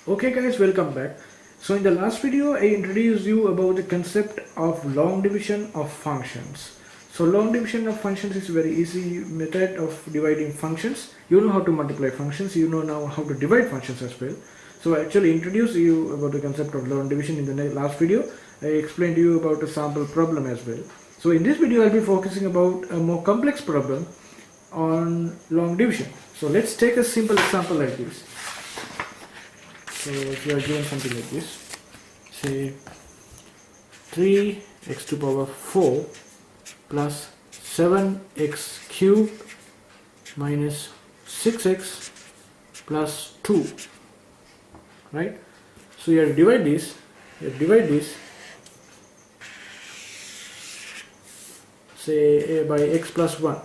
Okay guys, welcome back. So in the last video I introduced you about the concept of long division of functions. So long division of functions is a very easy method of dividing functions. You know how to multiply functions, you know now how to divide functions as well. So I actually introduced you about the concept of long division in the last video. I explained to you about a sample problem as well. So in this video I'll be focusing about a more complex problem on long division. So let's take a simple example like this. So if you are given something like this, say 3x to the power 4 plus 7x cubed minus 6x plus 2, right? So you have to divide this, say by x plus 1.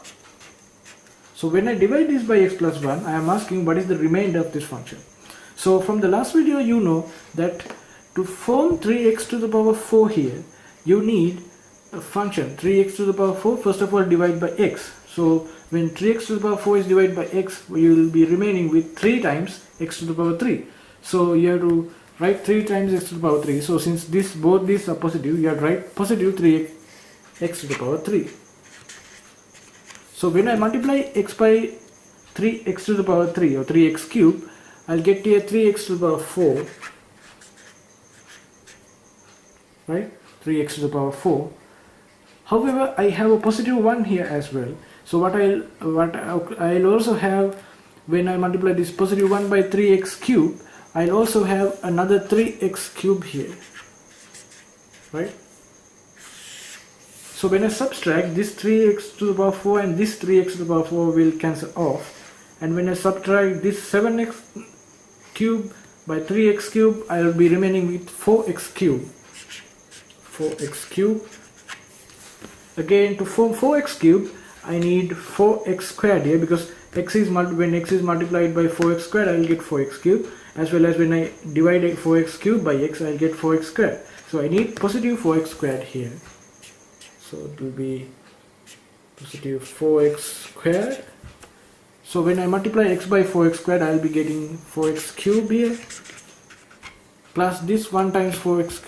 So when I divide this by x plus 1, I am asking what is the remainder of this function. So from the last video you know that to form 3x to the power 4 here, you need a function 3x to the power 4, first of all divide by x. So when 3x to the power 4 is divided by x, you will be remaining with 3 times x to the power 3. So you have to write 3 times x to the power 3. So since both these are positive, you have to write positive 3x to the power 3. So when I multiply x by 3x to the power 3 or 3x cubed, I'll get here 3x to the power 4, right? 3x to the power 4. However, I have a positive 1 here as well. So what I'll also have, when I multiply this positive 1 by 3x cubed, I'll also have another 3x cubed here, right? So when I subtract, this 3x to the power 4 and this 3x to the power 4 will cancel off. And when I subtract this 7x cube by 3x cube, I will be remaining with 4x cube. 4x cube. Again, to form 4x cube, I need 4x squared here, because when x is multiplied by 4x squared, I will get 4x cube, as well as when I divide 4x cube by x, I will get 4x squared. So I need positive 4x squared here. So it will be positive 4x squared. So when I multiply x by 4x squared, I will be getting 4x cube here, plus this 1 times 4x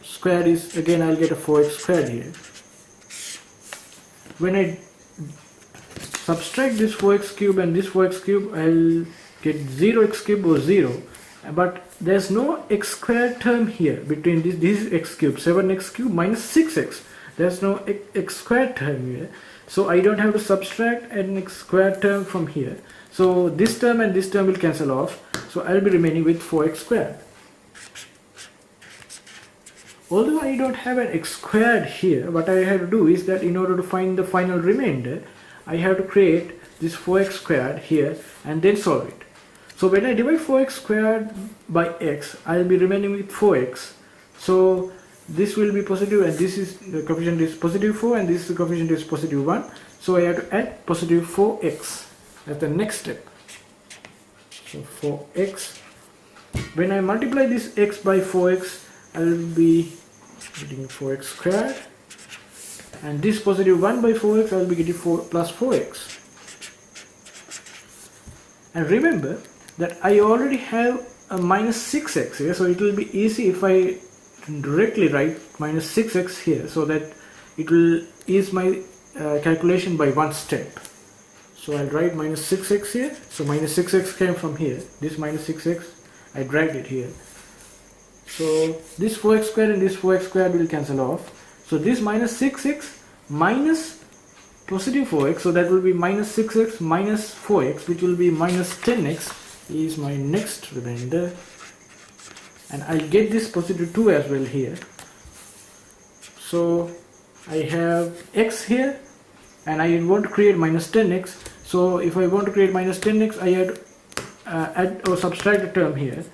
squared is, again I will get a 4x squared here. When I subtract this 4x cube and this 4x cube, I will get 0x cube or 0. But there's no x squared term here between this is x cube, 7x cube minus 6x. There's no x squared term here. So I don't have to subtract an x squared term from here. So this term and this term will cancel off. So I'll be remaining with 4x squared. Although I don't have an x squared here, what I have to do is that in order to find the final remainder, I have to create this 4x squared here and then solve it. So when I divide 4x squared by x, I'll be remaining with 4x. So this will be positive, and this is the coefficient is positive 4 and this coefficient is positive 1. So I have to add positive 4x as the next step. So 4x. When I multiply this x by 4x, I will be getting 4x squared, and this positive 1 by 4x I will be getting 4 plus 4x. And remember that I already have a minus 6x here, so it will be easy if I directly write minus 6x here, so that it will ease my calculation by one step. So I'll write minus 6x here. So minus 6x came from here. This minus 6x, I dragged it here. So this 4x squared and this 4x squared will cancel off. So this minus 6x minus positive 4x, so that will be minus 6x minus 4x, which will be minus 10x, is my next remainder. And I get this positive 2 as well here. So I have x here, and I want to create minus 10x. So if I want to create minus 10x, I have to add or subtract a term here,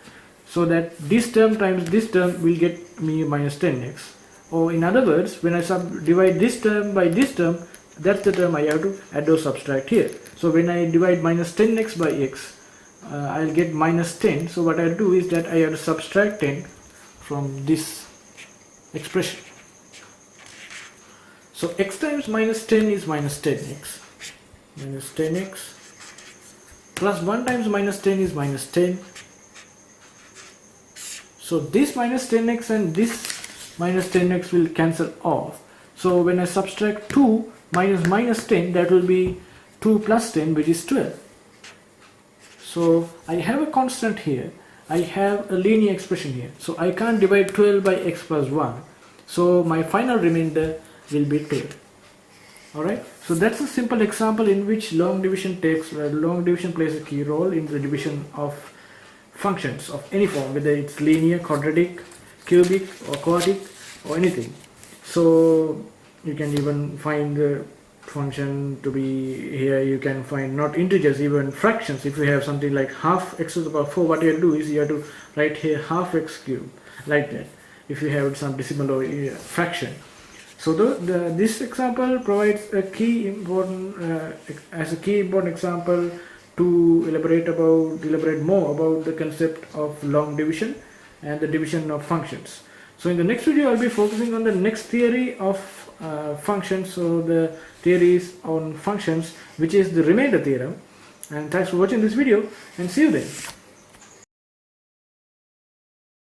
so that this term times this term will get me minus 10x. Or in other words, when I divide this term by this term, that's the term I have to add or subtract here. So when I divide minus 10x by x, I'll get minus 10. So what I'll do is that I have to subtract 10 from this expression. So x times minus 10 is minus 10x. Minus 10x plus 1 times minus 10 is minus 10. So this minus 10x and this minus 10x will cancel off. So when I subtract 2 minus 10, that will be 2 plus 10, which is 12. So I have a constant here. I have a linear expression here. So I can't divide 12 by x plus 1. So my final remainder will be 12. Alright, so that's a simple example in which long division plays a key role in the division of functions of any form, whether it's linear, quadratic, cubic or quartic or anything. So you can even find the function to be here. You can find not integers, even fractions. If you have something like half x to the power 4, what you have to do is you have to write here half x cubed, like that, if you have some decimal or fraction. So this example provides a key important example to elaborate more about the concept of long division and the division of functions. So in the next video I'll be focusing on the next theory of functions, so the theories on functions, which is the remainder theorem. And thanks for watching this video, and see you then.